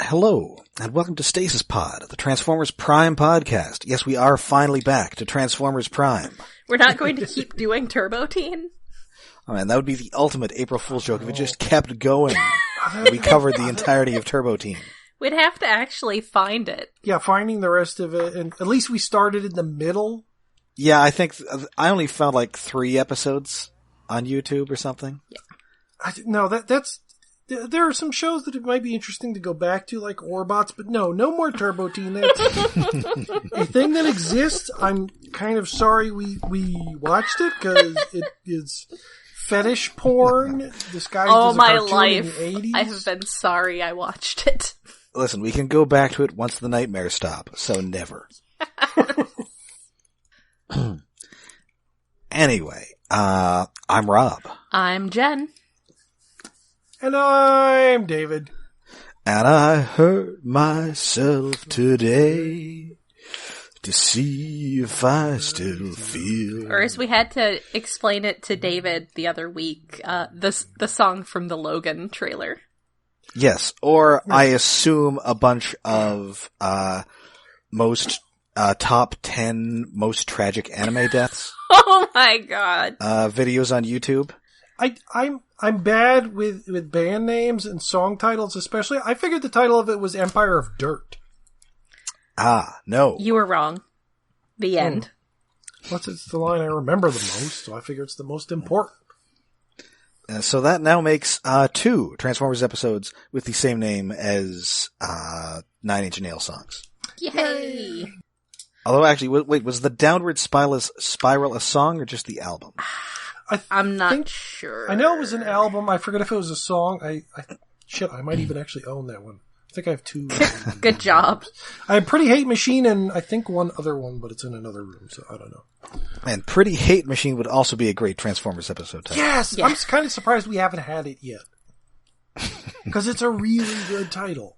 Hello, and welcome to Stasis Pod, the Transformers Prime podcast. Yes, we are finally back to Transformers Prime. We're not going to keep doing Turbo Teen? Oh man, that would be the ultimate April Fool's joke if it just kept going. We covered the entirety of Turbo Teen. We'd have to actually find it. Yeah, finding the rest of it, and at least we started in the middle. Yeah, I think I only found like 3 episodes on YouTube or something. Yeah. There are some shows that it might be interesting to go back to, like Orbots, but no more Turbo Teen. That's a thing that exists. I'm kind of sorry we watched it, because it is fetish porn disguised as a cartoon in the 80s. I have been sorry I watched it. Listen, we can go back to it once the nightmares stop, so never. Anyway, I'm Rob. I'm Jen. And I'm David. And I hurt myself today to see if I still feel. Or as we had to explain it to David the other week, the song from the Logan trailer. Yes, or I assume a bunch of top 10 most tragic anime deaths. Oh my god. Videos on YouTube. I'm bad with band names and song titles, especially. I figured the title of it was Empire of Dirt. Ah, no. You were wrong. The end. It's the line I remember the most, so I figure it's the most important. So that now makes 2 Transformers episodes with the same name as 9 Inch Nails songs. Yay! Although actually, wait, was the Downward Spiral a song or just the album? I'm not sure. I know it was an album. I forget if it was a song. I might even actually own that one. I think I have 2. Good job. I have Pretty Hate Machine and I think one other one, but it's in another room, so I don't know. And Pretty Hate Machine would also be a great Transformers episode title. Yes! Yeah. I'm kind of surprised we haven't had it yet. Because it's a really good title.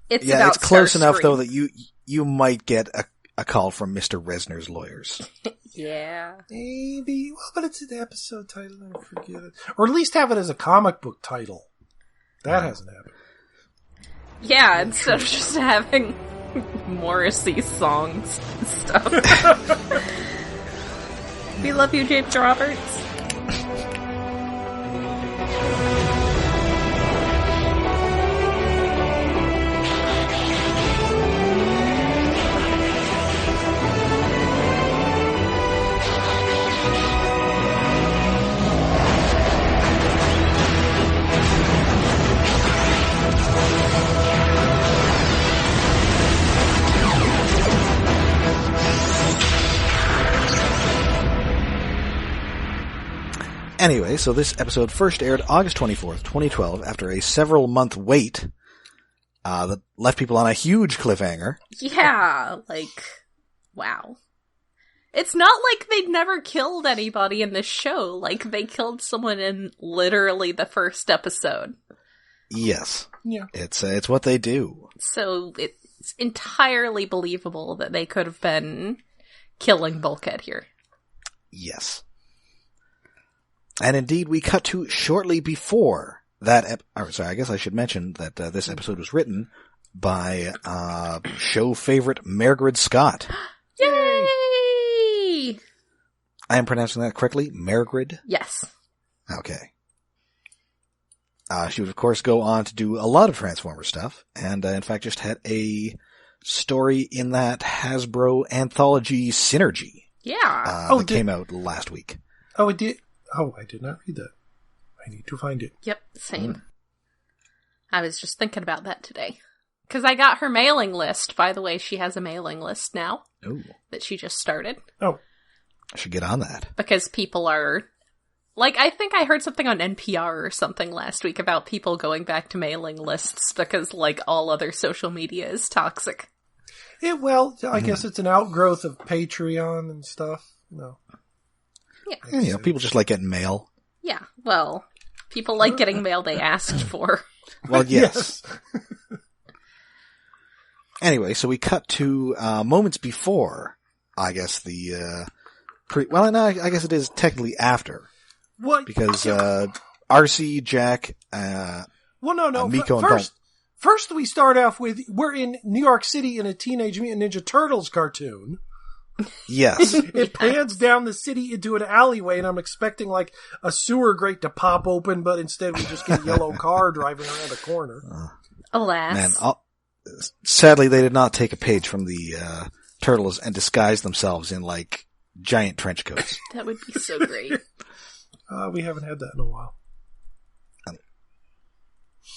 It's close enough, though, that you might get a call from Mr. Resner's lawyers. Yeah. Maybe. Well, but it's an episode title, I forget it. Or at least have it as a comic book title. That hasn't happened. Yeah, instead of just having Morrissey songs and stuff. We love you, James Roberts. Anyway, so this episode first aired August 24th, 2012, after a several-month wait that left people on a huge cliffhanger. Yeah, wow. It's not like they'd never killed anybody in this show. Like, they killed someone in literally the first episode. Yes. Yeah. It's what they do. So it's entirely believable that they could have been killing Bulkhead here. Yes. And indeed, we cut to shortly before that. I guess I should mention that this episode was written by show favorite Margaret Scott. Yay! I am pronouncing that correctly, Margaret? Yes. Okay. She would, of course, go on to do a lot of Transformer stuff, and in fact just had a story in that Hasbro anthology Synergy. Yeah. That came out last week. Oh, it did? Oh, I did not read that. I need to find it. Yep, same. I was just thinking about that today. Because I got her mailing list. By the way, she has a mailing list now. Ooh. That she just started. Oh. I should get on that. Because people are... I think I heard something on NPR or something last week about people going back to mailing lists because, all other social media is toxic. I guess it's an outgrowth of Patreon and stuff. No. Yeah. People just like getting mail. Yeah, well, people like getting mail they asked for. Well, yes. Anyway, so we cut to moments before, I guess, the... I guess it is technically after. What? Because RC, Jack, Well, no. Miko and First, we start off with, we're in New York City in a Teenage Mutant Ninja Turtles cartoon. Yes. It pans down the city into an alleyway, and I'm expecting like a sewer grate to pop open, but instead we just get a yellow car driving around a corner. Alas. Man, sadly they did not take a page from the Turtles and disguise themselves in like giant trench coats. That would be so great. We haven't had that in a while.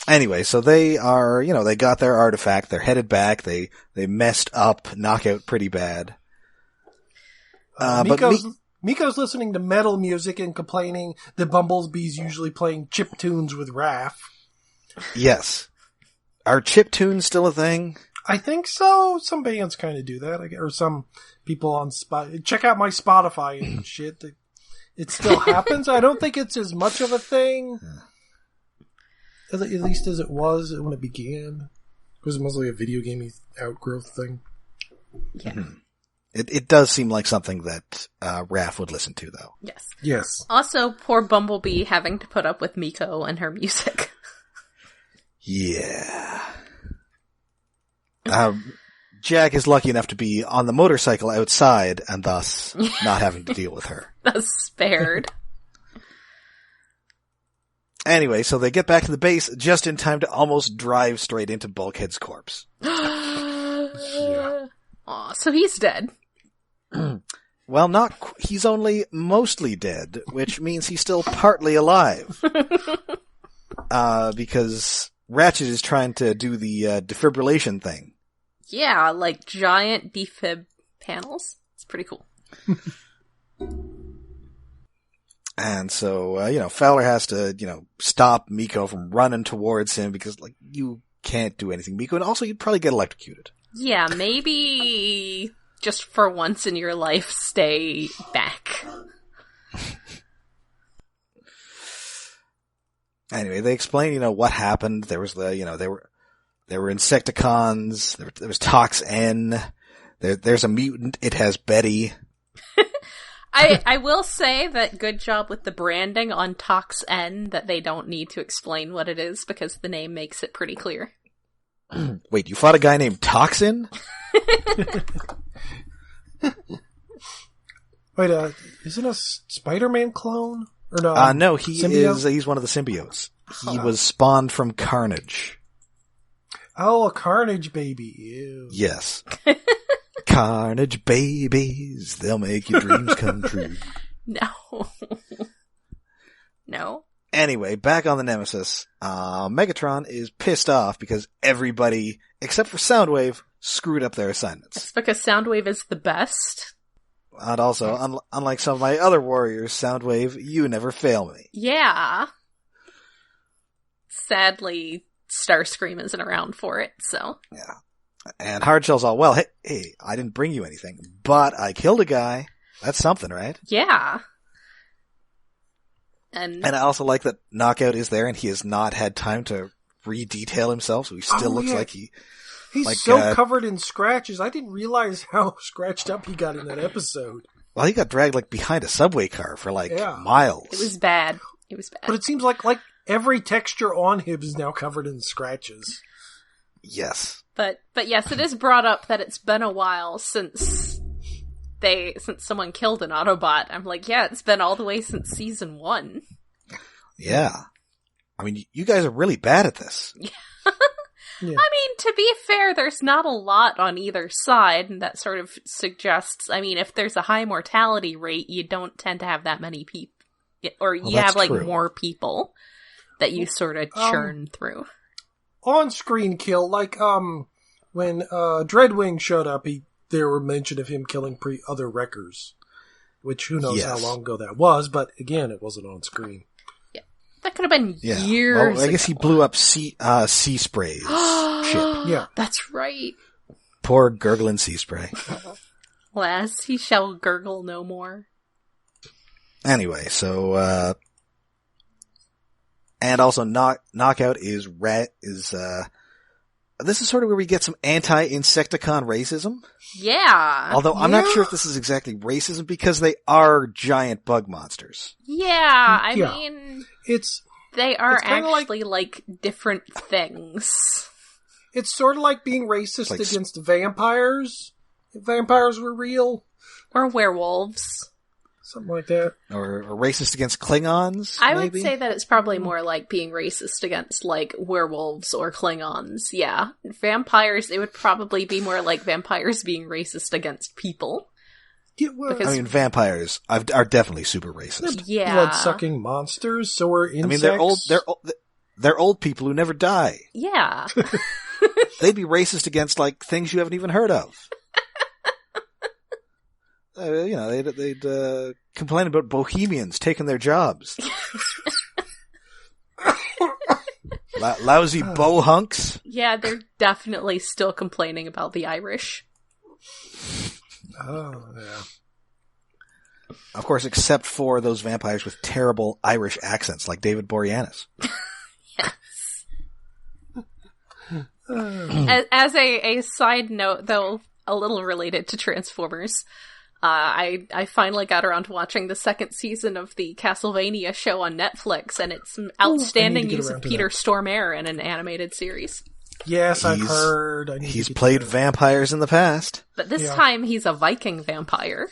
Anyway, so they are, they got their artifact, they're headed back, they messed up Knockout pretty bad. Miko's listening to metal music and complaining that Bumblebee's usually playing chip tunes with Raph. Yes. Are chip tunes still a thing? I think so. Some bands kind of do that, or some people on check out my Spotify and shit. It still happens. I don't think it's as much of a thing, at least as it was when it began. It was mostly a video game outgrowth thing. Yeah. Mm-hmm. It does seem like something that Raph would listen to, though. Yes. Yes. Also, poor Bumblebee having to put up with Miko and her music. Yeah. Jack is lucky enough to be on the motorcycle outside and thus not having to deal with her. That's spared. Anyway, so they get back to the base just in time to almost drive straight into Bulkhead's corpse. Yeah. Aw, so he's dead. Well, he's only mostly dead, which means he's still partly alive. Because Ratchet is trying to do the defibrillation thing. Yeah, like giant defib panels. It's pretty cool. And so, Fowler has to, stop Miko from running towards him because, you can't do anything, Miko. And also, you'd probably get electrocuted. Yeah, maybe just for once in your life, stay back. Anyway, they explain, what happened. There was there were Insecticons. There was Tox N. There's a mutant. It has Betty. I will say that good job with the branding on Tox N, that they don't need to explain what it is because the name makes it pretty clear. Wait, you fought a guy named Toxin? Wait, isn't a Spider-Man clone? Or no? No, he's one of the symbiotes. He was spawned from Carnage. Oh, a Carnage baby. Ew. Yes. Carnage babies, they'll make your dreams come true. No. No. Anyway, back on the Nemesis, Megatron is pissed off because everybody, except for Soundwave, screwed up their assignments. It's because Soundwave is the best. And also, unlike some of my other warriors, Soundwave, you never fail me. Yeah. Sadly, Starscream isn't around for it, so. Yeah. And Hardshell's all, well, hey, I didn't bring you anything, but I killed a guy. That's something, right? Yeah. And I also like that Knockout is there and he has not had time to re-detail himself, so he still looks like he's covered in scratches. I didn't realize how scratched up he got in that episode. Well, he got dragged behind a subway car for miles. It was bad. But it seems like every texture on him is now covered in scratches. Yes. But yes, it is brought up that it's been a while since someone killed an Autobot. I'm like, yeah, it's been all the way since season 1. Yeah. I mean, you guys are really bad at this. Yeah. Yeah. I mean, to be fair, there's not a lot on either side, and that sort of suggests, if there's a high mortality rate, you don't tend to have that many people, or you have true. more people that you sort of churn through. On-screen kill, when Dreadwing showed up, there were mention of him killing other wreckers, which who knows how long ago that was, but again, it wasn't on screen. Yeah, that could have been years Well, I guess he blew up Sea Spray's ship. Yeah. That's right. Poor gurgling Sea Spray. Alas, he shall gurgle no more. Anyway, so, and also Knockout is this is sort of where we get some anti-Insecticon racism. Yeah. Although I'm not sure if this is exactly racism because they are giant bug monsters. Yeah, I mean, they are actually like different things. It's sort of like being racist against vampires. If vampires were real. Or werewolves. Something like that. Or racist against Klingons, I maybe? would say that it's probably more like being racist against, like, werewolves or Klingons, yeah. Vampires, it would probably be more like vampires being racist against people. Yeah, well, I mean, vampires are definitely super racist. Yeah. Blood-sucking monsters, so are insects. I mean, they're old people who never die. Yeah. They'd be racist against, like, things you haven't even heard of. They'd complain about bohemians taking their jobs. Lousy bohunks. Yeah, they're definitely still complaining about the Irish. Oh, yeah. Of course, except for those vampires with terrible Irish accents, like David Boreanaz. Yes. As a side note, though, a little related to Transformers, I finally got around to watching the second season of the Castlevania show on Netflix, and it's an outstanding use of Peter Stormare in an animated series. Yes, I've heard. He's played vampires in the past. But this time he's a Viking vampire.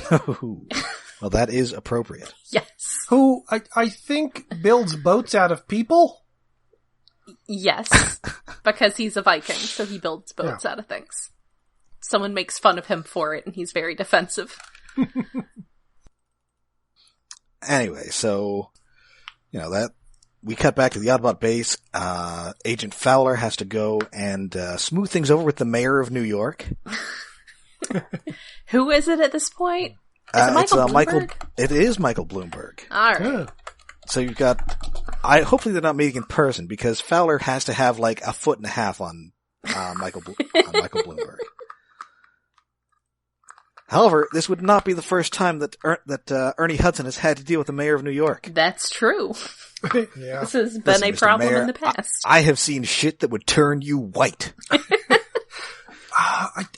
Well, that is appropriate. Yes. Who, I think, builds boats out of people? Yes. Because he's a Viking, so he builds boats out of things. Someone makes fun of him for it, and he's very defensive. Anyway, so, that we cut back to the Autobot base. Agent Fowler has to go and smooth things over with the mayor of New York. Who is it at this point? Is it Michael Bloomberg? It is Michael Bloomberg. All right. Yeah. So you've got... hopefully they're not meeting in person, because Fowler has to have like a foot and a half on Michael Bloomberg. However, this would not be the first time that Ernie Hudson has had to deal with the mayor of New York. That's true. Yeah. This has been a Mr. problem Mayor, in the past. I have seen shit that would turn you white.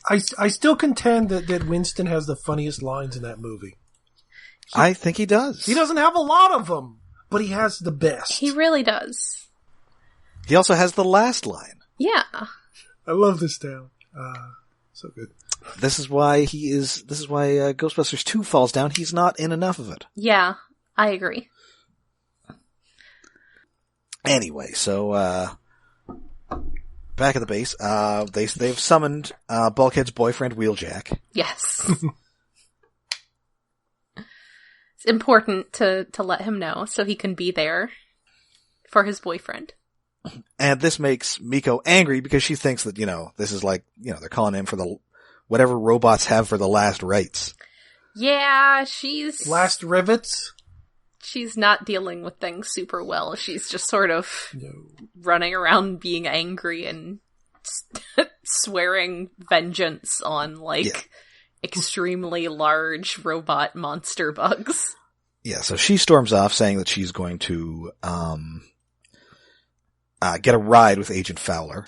I still contend that Winston has the funniest lines in that movie. I think he does. He doesn't have a lot of them, but he has the best. He really does. He also has the last line. Yeah. I love this town. So good. This is why Ghostbusters 2 falls down. He's not in enough of it. Yeah, I agree. Anyway, so, back at the base, they've summoned, Bulkhead's boyfriend, Wheeljack. Yes. It's important to let him know so he can be there for his boyfriend. And this makes Miko angry because she thinks that, this is like, they're calling in for whatever robots have for the last rites. Yeah, Last rivets? She's not dealing with things super well. She's just sort of running around being angry and swearing vengeance on, extremely large robot monster bugs. Yeah, so she storms off saying that she's going to, get a ride with Agent Fowler.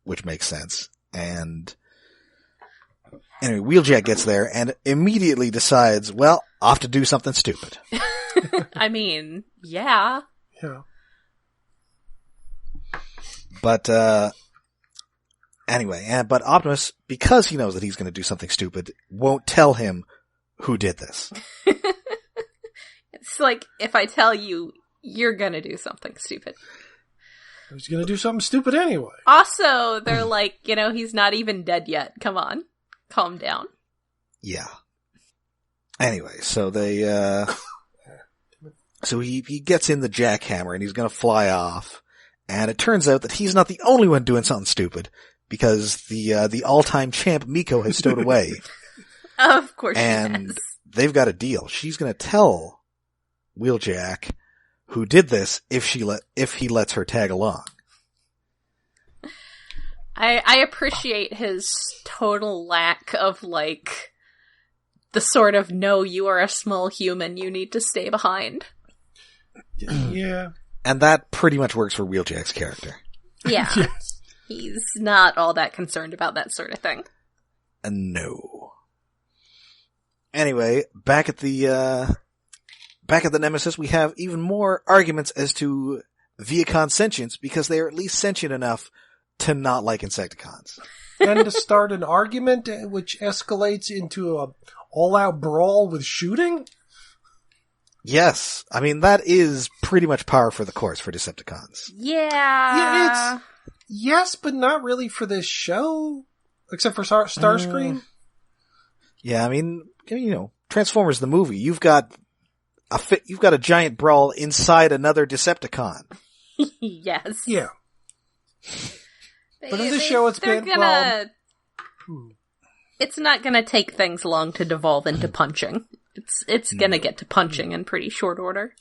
Which makes sense. And anyway, Wheeljack gets there and immediately decides, well, off to do something stupid. I mean, yeah. Yeah. But, anyway, but Optimus, because he knows that he's going to do something stupid, won't tell him who did this. It's like, if I tell you, you're going to do something stupid. He's gonna do something stupid anyway. Also, they're like, he's not even dead yet. Come on. Calm down. Yeah. Anyway, so so he gets in the jackhammer and he's gonna fly off. And it turns out that he's not the only one doing something stupid, because the all-time champ Miko has stowed away. Of course and she has. They've got a deal. She's gonna tell Wheeljack who did this if he lets her tag along. I appreciate his total lack of, the sort of, no, you are a small human, you need to stay behind. Yeah. And that pretty much works for Wheeljack's character. Yeah. Yes. He's not all that concerned about that sort of thing. No. Anyway, back at the Nemesis, we have even more arguments as to Viacon sentience because they are at least sentient enough to not like Insecticons. And to start an argument which escalates into a all-out brawl with shooting? Yes. I mean, that is pretty much par for the course for Decepticons. Yeah. Yes, but not really for this show. Except for Starscream. Yeah, I mean, Transformers the movie. You've got a giant brawl inside another Decepticon. Yes. Yeah. But in this show, it's been it's not gonna take things long to devolve into punching. It's gonna get to punching in pretty short order.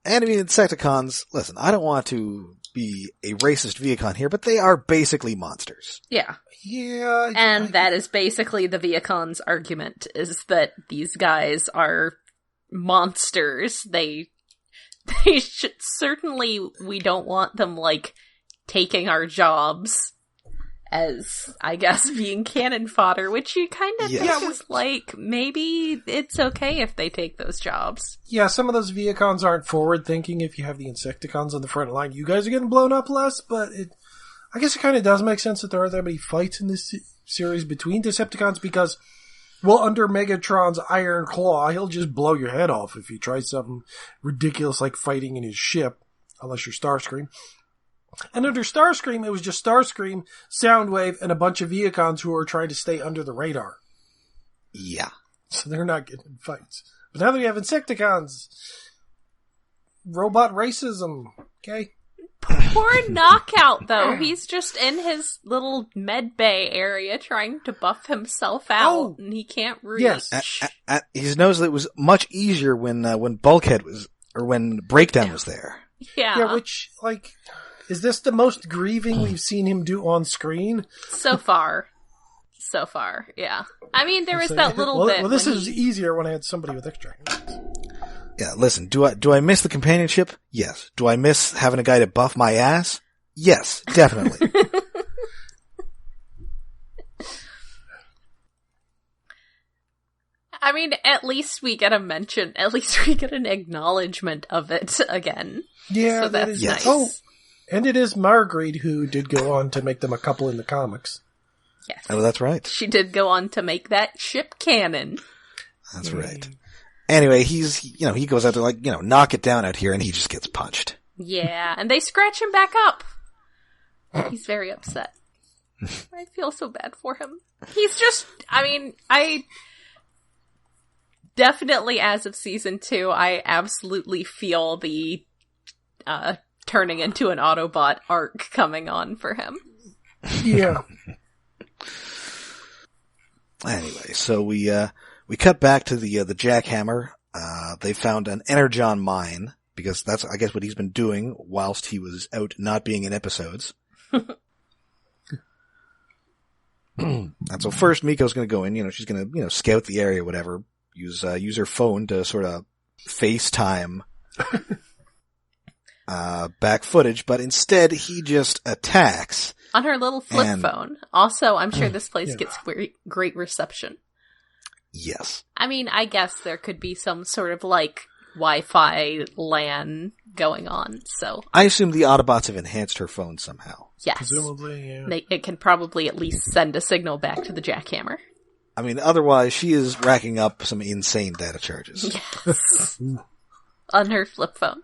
And I mean, Insecticons, listen, I don't want to be a racist Viacon here, but they are basically monsters. Yeah. Yeah. And that is basically the Viacon's argument, is that these guys are monsters. They should, certainly, we don't want them, taking our jobs as, I guess, being cannon fodder, which you kind of think is maybe it's okay if they take those jobs. Yeah, some of those Viacons aren't forward-thinking if you have the Insecticons on the front line. You guys are getting blown up less, but I guess it kind of does make sense that there aren't that many fights in this series between Decepticons because, well, under Megatron's Iron Claw, he'll just blow your head off if you try something ridiculous like fighting in his ship, unless you're Starscream. And under Starscream, it was just Starscream, Soundwave, and a bunch of Viacons who are trying to stay under the radar. Yeah. So they're not getting in fights. But now that we have Insecticons, robot racism, okay? Poor Knockout, though. He's just in his little med bay area trying to buff himself out, and he can't reach. Yes. He knows that it was much easier when Bulkhead was, or when Breakdown was there. Yeah. Yeah, which, is this the most grieving we've seen him do on screen? So far, yeah. I mean, there was that little bit. Well, this is easier when I had somebody with extra hands. Yeah, listen, do I miss the companionship? Yes. Do I miss having a guy to buff my ass? Yes, definitely. I mean, at least we get a mention, at least we get an acknowledgement of it again. Yeah, so that's nice. Oh, and it is Marguerite who did go on to make them a couple in the comics. Yes. Oh, that's right. She did go on to make that ship canon. That's right. Anyway, he goes out to knock it down out here and he just gets punched. Yeah, and they scratch him back up. He's very upset. I feel so bad for him. He's just, I definitely, as of season 2, I absolutely feel the, turning into an Autobot arc coming on for him. Yeah. Anyway, so we cut back to the jackhammer. They found an Energon mine, because that's, I guess, what he's been doing whilst he was out not being in episodes. And so first Miko's gonna go in, she's gonna, scout the area, whatever, use her phone to sort of FaceTime, back footage, but instead he just attacks. On her little flip phone. Also, I'm sure this place gets great reception. Yes. I mean, I guess there could be some sort of Wi-Fi LAN going on, so. I assume the Autobots have enhanced her phone somehow. Yes. Presumably, yeah. It can probably at least send a signal back to the jackhammer. I mean, otherwise she is racking up some insane data charges. Yes. On her flip phone.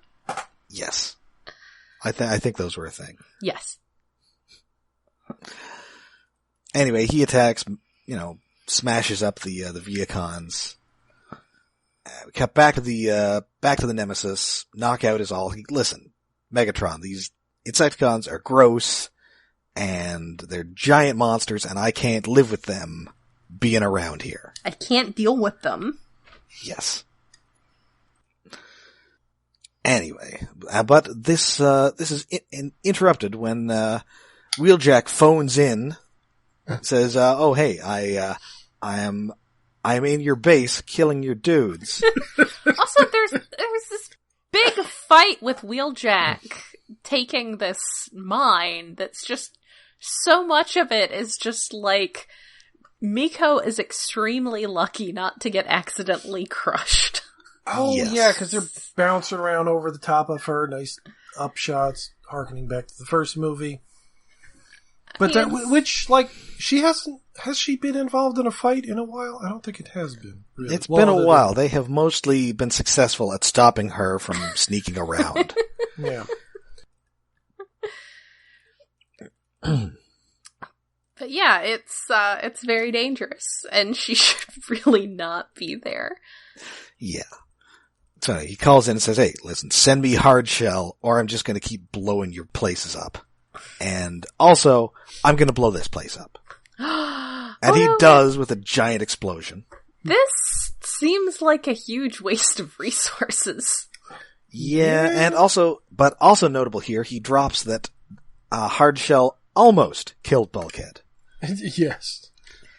Yes. I think those were a thing. Yes. Anyway, he attacks, smashes up the Viacons. We cut back to the Nemesis. Knockout is all. Listen, Megatron, these Insecticons are gross, and they're giant monsters, and I can't live with them being around here. I can't deal with them. Yes. Anyway, but this is interrupted when Wheeljack phones in, says, "Oh hey, I am in your base, killing your dudes." Also, there's this big fight with Wheeljack taking this mine. That's just so much of it is just Miko is extremely lucky not to get accidentally crushed. Oh, yes. yeah, because they're bouncing around over the top of her. Nice upshots, harkening back to the first movie. But has she been involved in a fight in a while? I don't think it has been. Really. It's been a while. They have mostly been successful at stopping her from sneaking around. Yeah. But yeah, it's very dangerous, and she should really not be there. Yeah. So he calls in and says, hey, listen, send me Hardshell, or I'm just going to keep blowing your places up. And also, I'm going to blow this place up. And he does with a giant explosion. This seems like a huge waste of resources. Yeah, and also notable here, he drops that Hardshell almost killed Bulkhead. Yes.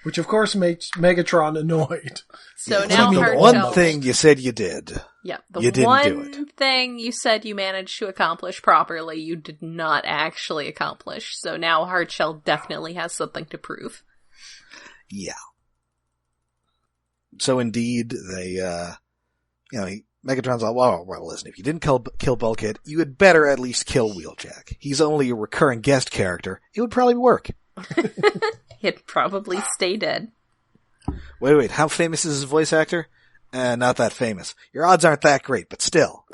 Which of course makes Megatron annoyed. So now the one thing you said you did. Yeah, you didn't do it. One thing you said you managed to accomplish properly, you did not actually accomplish. So now Hardshell definitely has something to prove. Yeah. So indeed, they, Megatron's like, well, listen, if you didn't kill Bulkhead, you had better at least kill Wheeljack. He's only a recurring guest character. It would probably work. He'd probably stay dead. Wait, how famous is his voice actor? Not that famous. Your odds aren't that great, but still.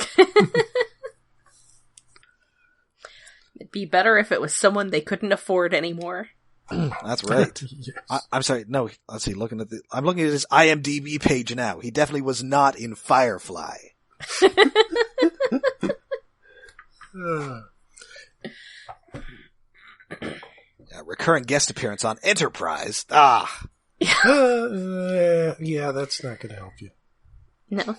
It'd be better if it was someone they couldn't afford anymore. That's right. Yes. I'm sorry. No, let's see. I'm looking at his IMDb page now. He definitely was not in Firefly. Recurrent guest appearance on Enterprise. Yeah, that's not going to help you. No.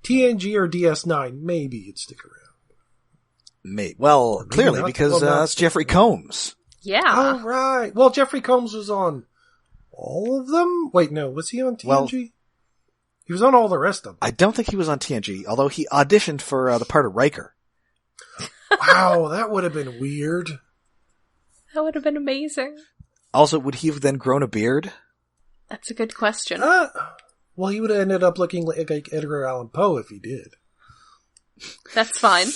TNG or DS9, maybe you'd stick around. Well, clearly, because that's Jeffrey Combs. Yeah. Oh, right. Well, Jeffrey Combs was on all of them? Wait, no. Was he on TNG? Well, he was on all the rest of them. I don't think he was on TNG, although he auditioned for the part of Riker. Wow, that would have been weird. That would have been amazing. Also, would he have then grown a beard? That's a good question. Well, he would have ended up looking like Edgar Allan Poe if he did. That's fine.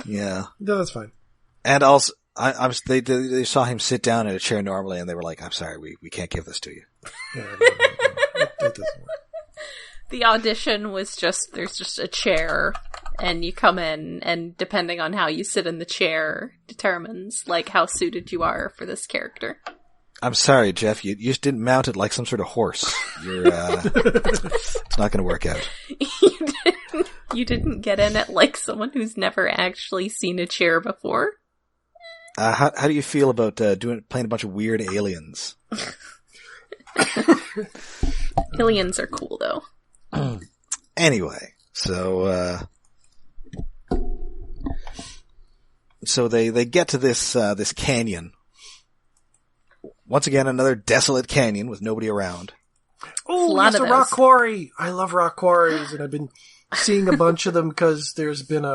Yeah. No, that's fine. And also, they saw him sit down in a chair normally, and they were like, I'm sorry, we can't give this to you. Yeah, that doesn't work. The audition was there's just a chair, and you come in, and depending on how you sit in the chair determines, how suited you are for this character. I'm sorry, Jeff, you just didn't mount it like some sort of horse. It's not gonna work out. You didn't get in it like someone who's never actually seen a chair before? How do you feel about playing a bunch of weird aliens? Aliens are cool, though. Anyway, so they get to this canyon. Once again, another desolate canyon with nobody around. Oh, it's a rock quarry! I love rock quarries, and I've been seeing a bunch of them because there's been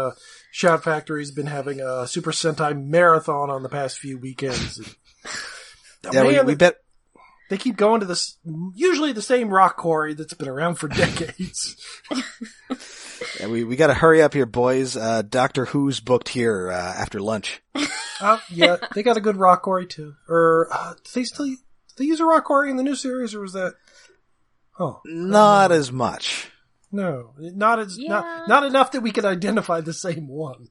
Shout Factory's been having a Super Sentai marathon on the past few weekends. We bet. They keep going to this, usually the same rock quarry that's been around for decades. Yeah, we gotta hurry up here, boys. Doctor Who's booked here, after lunch. Yeah, they got a good rock quarry too. Or, do they use a rock quarry in the new series, or was that? Oh. Not as much. No, not enough that we could identify the same one.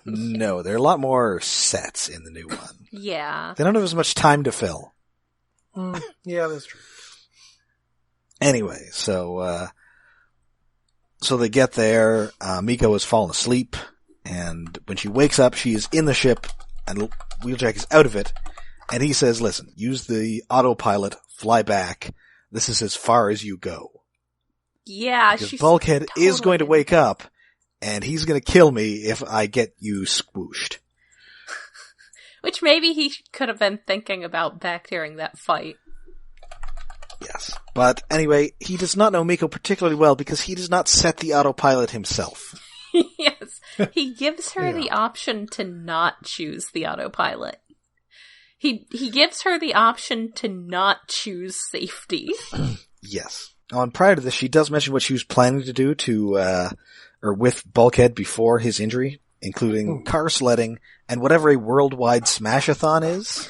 No, there are a lot more sets in the new one. Yeah. They don't have as much time to fill. Yeah, that's true. Anyway, so they get there, Miko has fallen asleep, and when she wakes up, she is in the ship, and Wheeljack is out of it, and he says, listen, use the autopilot, fly back, this is as far as you go. Yeah, because Bulkhead is going to wake up, and he's going to kill me if I get you squooshed. Which maybe he could have been thinking about back during that fight. Yes. But anyway, he does not know Miko particularly well because he does not set the autopilot himself. Yes. He gives her the option to not choose the autopilot. He gives her the option to not choose safety. Yes. And prior to this, she does mention what she was planning to do to with Bulkhead before his injury, including car sledding and whatever a worldwide smash-a-thon is.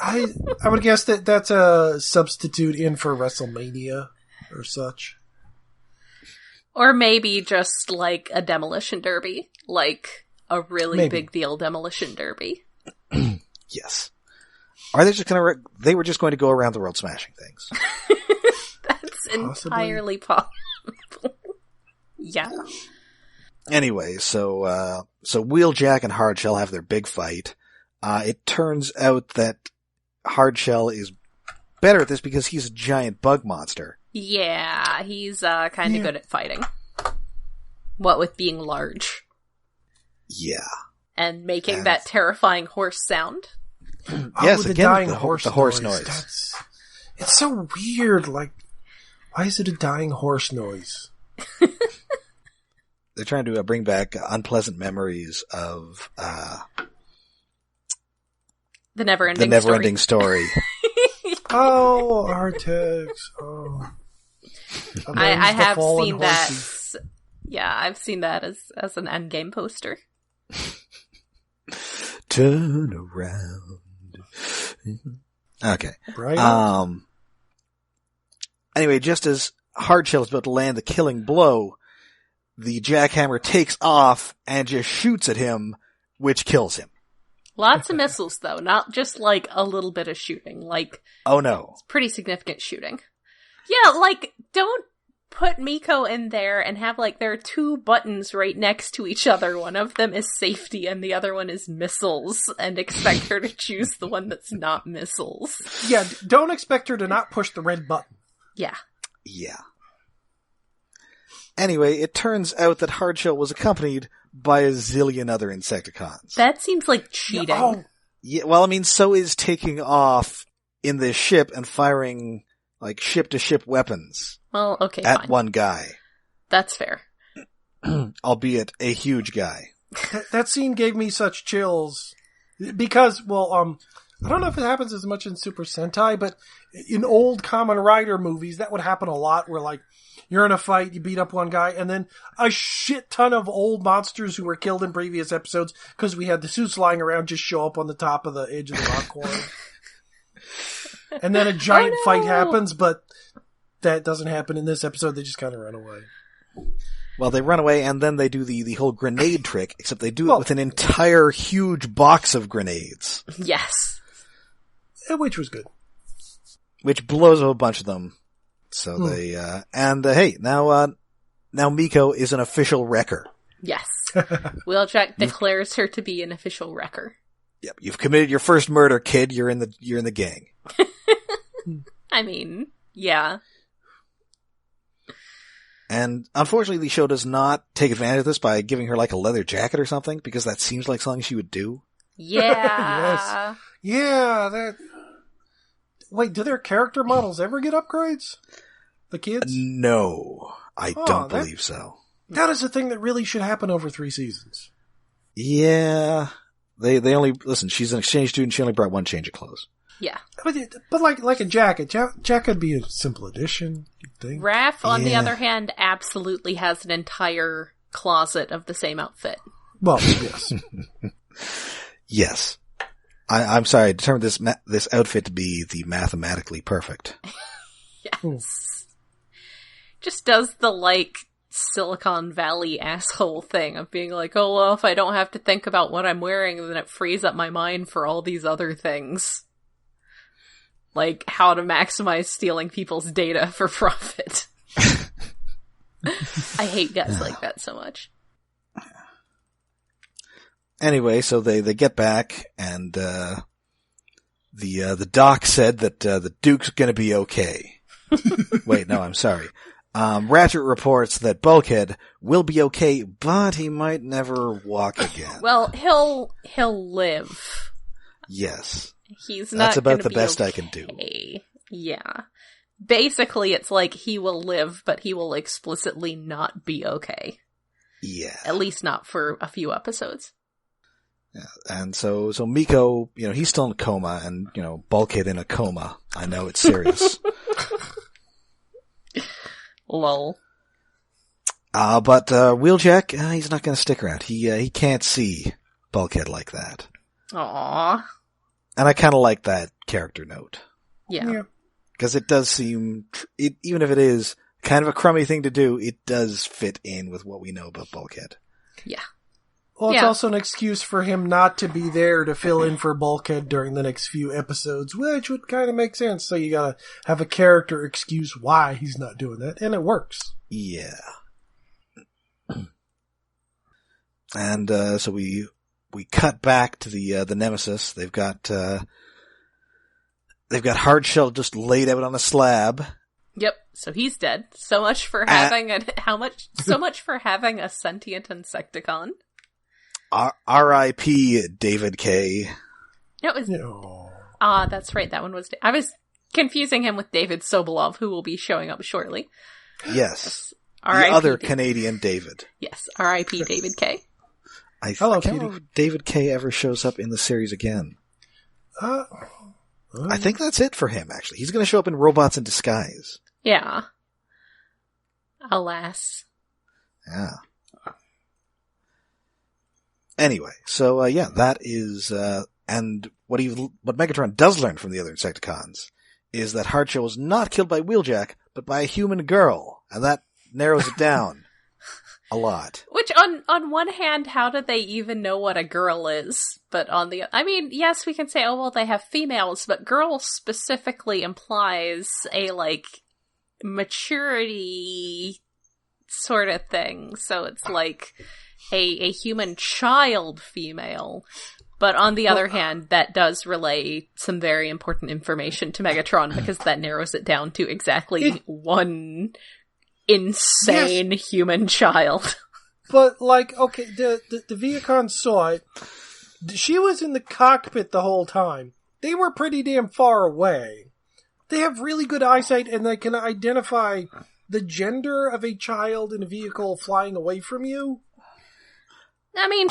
I would guess that that's a substitute in for WrestleMania or such. Or maybe just like a demolition derby. Like a really big deal demolition derby. Yes. Are they just they were just going to go around the world smashing things. That's entirely possible. Yeah. Anyway, so Wheeljack and Hardshell have their big fight. It turns out that Hardshell is better at this because he's a giant bug monster. Yeah, he's kind of good at fighting. What with being large. Yeah. And making that terrifying horse sound. Yes, the again, dying the horse noise. It's so weird. Like, why is it a dying horse noise? They're trying to bring back unpleasant memories of the never-ending story. Oh, Artex. Oh. I have seen horses. That. Yeah, I've seen that as an endgame poster. Turn around. Okay. Right. Anyway, just as Hardshell is about to land the killing blow, the jackhammer takes off and just shoots at him, which kills him. Lots of missiles, though, not just like a little bit of shooting. Like, oh no, it's pretty significant shooting. Yeah, like, don't put Miko in there and have like there are two buttons right next to each other. One of them is safety and the other one is missiles, and expect her to choose the one that's not missiles. Yeah, don't expect her to not push the red button. Yeah. Yeah. Anyway, it turns out that Hardshell was accompanied by a zillion other Insecticons. That seems like cheating. Oh. Yeah, well, I mean, so is taking off in this ship and firing, like, ship-to-ship weapons. Well, okay, at fine. one guy. That's fair. Albeit a huge guy. That scene gave me such chills. Because, I don't know if it happens as much in Super Sentai, but in old Kamen Rider movies, that would happen a lot where, like, you're in a fight, you beat up one guy, and then a shit ton of old monsters who were killed in previous episodes because we had the suits lying around just show up on the top of the edge of the rock corner. And then a giant fight happens, but that doesn't happen in this episode. They just kind of run away. Well, they run away and then they do the whole grenade trick, except they do it with an entire huge box of grenades. Yes. Which was good. Which blows up a bunch of them. So they, hey, now Miko is an official wrecker. Yes. Wheeljack declares her to be an official wrecker. Yep. You've committed your first murder, kid. You're in the gang. I mean, yeah. And unfortunately, the show does not take advantage of this by giving her like a leather jacket or something, because that seems like something she would do. Yeah. Yes. Yeah, that... Wait, do their character models ever get upgrades? The kids? No, I don't believe so. That is a thing that really should happen over 3 seasons. Yeah. They only... Listen, she's an exchange student, she only brought one change of clothes. Yeah. But like a jacket. Jacket could be a simple addition, you'd think. Raph, on the other hand, absolutely has an entire closet of the same outfit. Well, yes. Yes. I'm sorry, I determined this outfit to be the mathematically perfect. Yes. Just does the, like, Silicon Valley asshole thing of being like, oh, well, if I don't have to think about what I'm wearing, then it frees up my mind for all these other things. Like, how to maximize stealing people's data for profit. I hate guys like that so much. Anyway, so they get back, and the doc said that the Duke's gonna be okay. Wait, no, I'm sorry. Ratchet reports that Bulkhead will be okay, but he might never walk again. Well, he'll live. Yes. He's not That's about gonna the be best okay. I can do. Yeah. Basically, it's like he will live, but he will explicitly not be okay. Yeah. At least not for a few episodes. Yeah. And so Miko, he's still in a coma, and, Bulkhead in a coma. I know, it's serious. Lol. But Wheeljack, he's not going to stick around. He can't see Bulkhead like that. Aww. And I kind of like that character note. Yeah. Because it does seem, even if it is kind of a crummy thing to do, it does fit in with what we know about Bulkhead. Yeah. Well, it's also an excuse for him not to be there to fill in for Bulkhead during the next few episodes, which would kind of make sense. So you gotta have a character excuse why he's not doing that, and it works. Yeah. And so we cut back to the Nemesis. They've got Hardshell just laid out on a slab. Yep. So he's dead. So much for having so much for having a sentient Insecticon. R.I.P. David K. It was. That's right. That one was. I was confusing him with David Sobolov, who will be showing up shortly. Yes. The R.I.P. other Canadian David. Yes. R.I.P. David K. I can't remember if David K. ever shows up in the series again. I think that's it for him, actually. He's going to show up in Robots in Disguise. Yeah. Alas. Yeah. Anyway, so that is, and what Megatron does learn from the other Insecticons is that Hardshell was not killed by Wheeljack, but by a human girl, and that narrows it down a lot. Which, on one hand, how do they even know what a girl is? But on the, I mean, yes, we can say, oh well, they have females, but girl specifically implies a maturity sort of thing. So it's like a human child female. But on the other hand, that does relay some very important information to Megatron, because that narrows it down to exactly one insane human child. But, okay, the Viacons saw it. She was in the cockpit the whole time. They were pretty damn far away. They have really good eyesight, and they can identify the gender of a child in a vehicle flying away from you. I mean,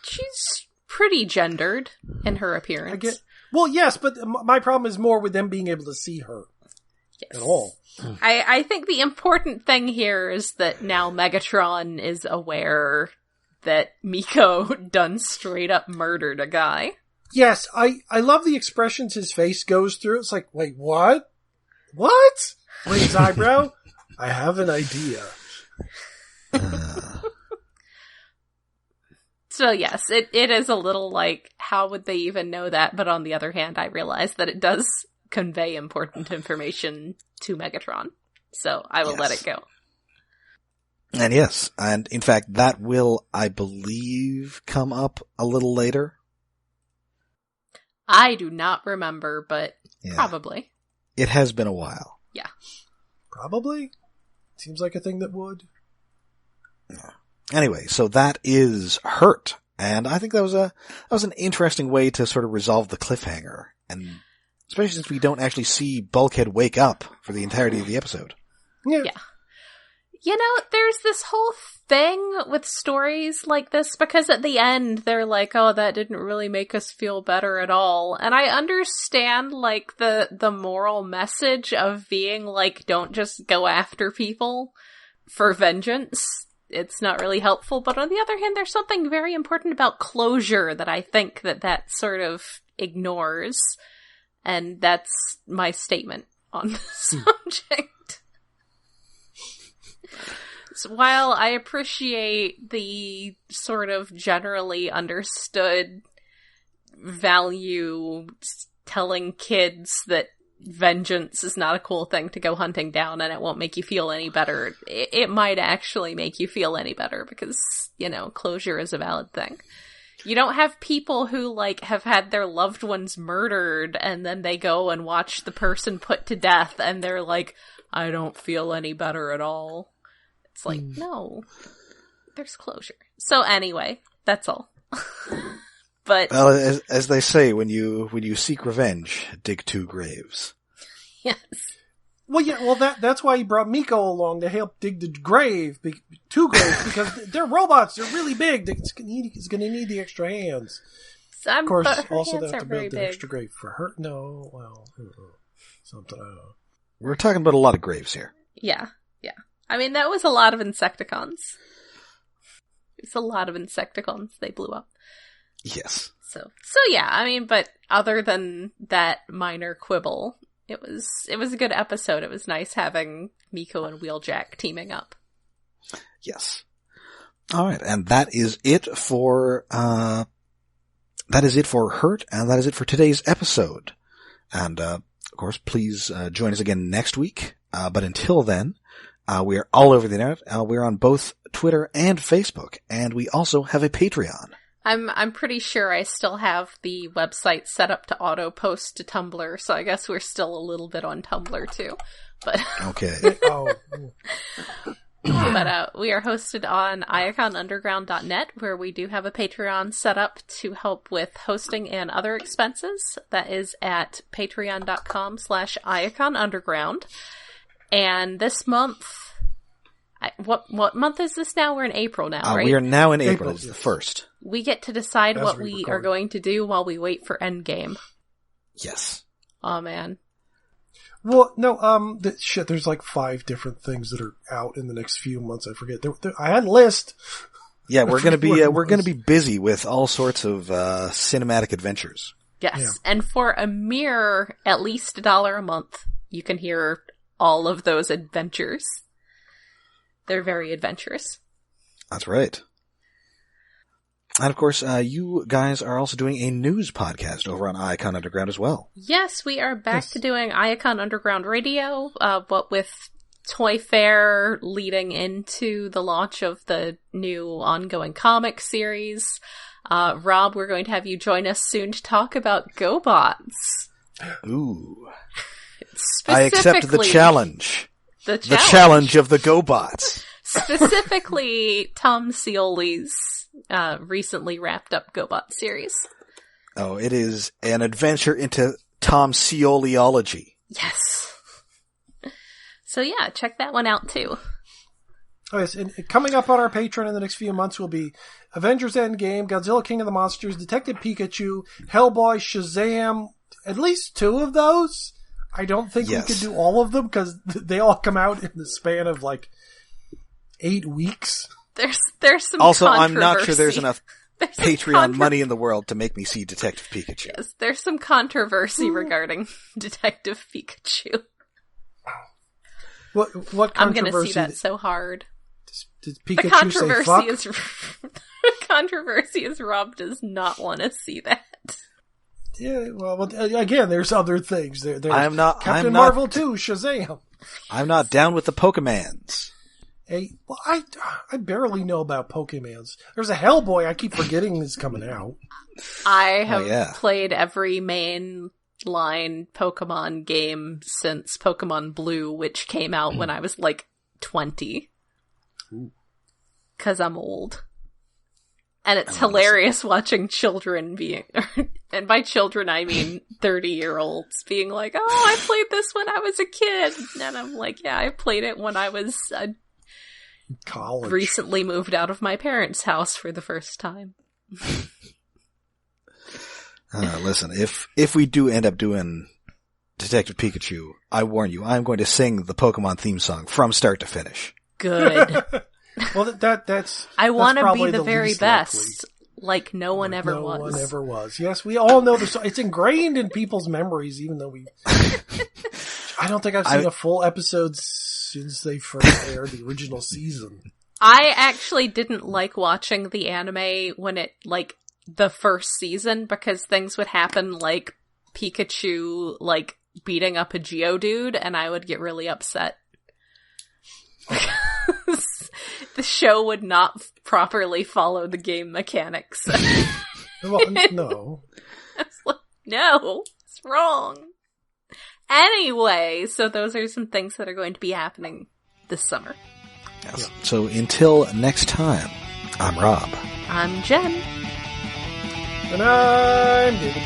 she's pretty gendered in her appearance. Well, yes, but my problem is more with them being able to see her. Yes. At all. I think the important thing here is that now Megatron is aware that Miko done straight up murdered a guy. Yes, I love the expressions his face goes through. It's like, wait, what? What? Wait, his eyebrow? I have an idea. So yes, it is a little like, how would they even know that? But on the other hand, I realize that it does convey important information to Megatron. So I will let it go. And yes, and in fact, that will, I believe, come up a little later. I do not remember, but probably. It has been a while. Yeah. Probably. Seems like a thing that would. Yeah. Anyway, so that is Hurt. And I think that was an interesting way to sort of resolve the cliffhanger. And especially since we don't actually see Bulkhead wake up for the entirety of the episode. Yeah. You know, there's this whole thing with stories like this, because at the end they're like, oh, that didn't really make us feel better at all. And I understand, like, the moral message of being like, don't just go after people for vengeance. It's not really helpful. But on the other hand, there's something very important about closure that I think that sort of ignores. And that's my statement on the subject. So while I appreciate the sort of generally understood value telling kids that vengeance is not a cool thing to go hunting down and it won't make you feel any better, it might actually make you feel any better because, you know, closure is a valid thing. You don't have people who, like, have had their loved ones murdered and then they go and watch the person put to death and they're like, I don't feel any better at all. It's like, no, there's closure. So anyway, that's all. But well, as they say, when you seek revenge, dig 2 graves. Yes. Well, yeah. Well, that's why he brought Miko along to help dig the grave, 2 graves, because they're robots. They're really big. It's going to need the extra hands. Of course, also they have to build the extra grave for her. No, well, something I don't know. We're talking about a lot of graves here. Yeah. I mean, that was a lot of Insecticons. It's a lot of Insecticons they blew up. Yes. So yeah, I mean, but other than that minor quibble, it was a good episode. It was nice having Miko and Wheeljack teaming up. Yes. All right, and that is it for Hurt, and that is it for today's episode. And of course, please join us again next week. But until then, we are all over the internet. We're on both Twitter and Facebook, and we also have a Patreon. I'm pretty sure I still have the website set up to auto post to Tumblr, so I guess we're still a little bit on Tumblr too. But okay. But we are hosted on iaconunderground.net, where we do have a Patreon set up to help with hosting and other expenses. That is at patreon.com/iaconunderground. And this month, what month is this now? We're in April now, right? We are now in April. It's the 1st. We get to decide As what we we record. are going to do while we wait for Endgame. Yes. Oh man. Well, no, there's like 5 different things that are out in the next few months. I forget. I had a list. Yeah, we're gonna be busy with all sorts of cinematic adventures. Yes, Yeah. and for a mere at least $1 a month, you can hear all of those adventures. They're very adventurous. That's right. And of course, you guys are also doing a news podcast over on Icon Underground as well. Yes, we are back to doing Iacon Underground Radio, but with Toy Fair leading into the launch of the new ongoing comic series. Rob, we're going to have you join us soon to talk about GoBots. Ooh. I accept the challenge. The challenge of the GoBots. Specifically, Tom Scioli's recently wrapped up GoBot series. Oh, it is an adventure into Tom Scioliology. Yes. So yeah, check that one out too. Oh, yes, and coming up on our Patreon in the next few months will be Avengers Endgame, Godzilla King of the Monsters, Detective Pikachu, Hellboy, Shazam, at least 2 of those. I don't think we could do all of them because they all come out in the span of like 8 weeks. There's some Also, controversy. I'm not sure there's enough Patreon money in the world to make me see Detective Pikachu. Yes, there's some controversy regarding Detective Pikachu. What controversy? I'm going to see that so hard. Did Pikachu say fuck? The controversy is Rob does not want to see that. Yeah, well, again, there's other things. There's Captain Marvel 2, Shazam. I'm not down with the Pokemans. Well, I barely know about Pokemans. There's a Hellboy I keep forgetting is coming out. I have played every main line Pokemon game since Pokemon Blue, which came out when I was like 20. Because I'm old. And it's hilarious watching children being, and by children I mean 30-year-olds being like, oh, I played this when I was a kid. And I'm like, yeah, I played it when I was college. Recently moved out of my parents' house for the first time. Listen, if we do end up doing Detective Pikachu, I warn you, I'm going to sing the Pokemon theme song from start to finish. Good. Well, that's I want to be the the very least best, like no one ever was. No one ever was. Yes, we all know this. It's ingrained in people's memories, even though we... I don't think I've seen a full episode since they first aired the original season. I actually didn't like watching the anime when it, like, the first season, because things would happen like Pikachu, like, beating up a Geodude, and I would get really upset. The show would not properly follow the game mechanics. Well, no. No, it's wrong. Anyway, so those are some things that are going to be happening this summer. Yes. Yeah. So until next time, I'm Rob. I'm Jen. And I'm David.